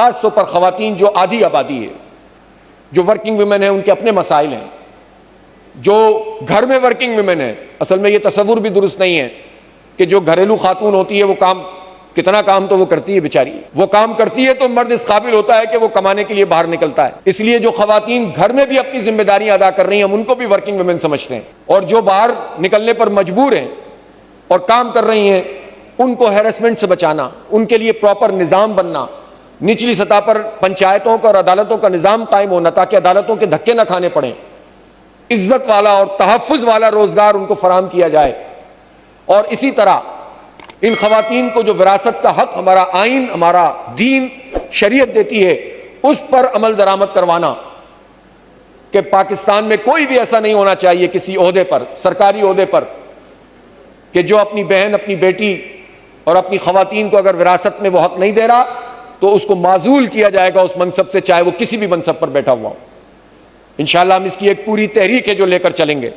ख़ास तौर पर ख़वातीन जो आधी आबादी है, जो वर्किंग वुमेन है, उनके अपने मसाइल हैं। जो घर में वर्किंग वुमेन है, असल में ये तसव्वुर भी दुरुस्त नहीं है कि जो घरेलू खातून होती है वो काम, कितना काम तो वो करती है बेचारी, वो काम करती है तो मर्द इस काबिल होता है कि वो कमाने के लिए बाहर निकलता है। इसलिए जो खवातीन घर में भी अपनी जिम्मेदारियां अदा कर रही हैं, हम उनको भी वर्किंग वुमेन समझते हैं। और जो बाहर निकलने पर मजबूर हैं और काम कर रही हैं, उनको हैरेसमेंट से बचाना, उनके लिए प्रॉपर निज़ाम बनना, निचली सतह पर पंचायतों का और अदालतों का निज़ाम कायम होना ताकि अदालतों के धक्के न खाने पड़े, इज्जत वाला और तहफ़्फ़ुज़ वाला रोजगार उनको फराहम किया जाए। और इसी तरह इन खवातीन को जो विरासत का हक हमारा आइन, हमारा दीन, शरीयत देती है, उस पर अमल दरामद करवाना कि पाकिस्तान में कोई भी ऐसा नहीं होना चाहिए किसी ओहदे पर, सरकारी ओहदे पर, कि जो अपनी बहन, अपनी बेटी और अपनी खवातीन को अगर विरासत में वो हक नहीं दे रहा तो उसको माजूल किया जाएगा उस मनसब से, चाहे वो किसी भी मनसब पर बैठा हुआ हो। इंशाअल्लाह हम इसकी एक पूरी तहरीक है जो लेकर चलेंगे।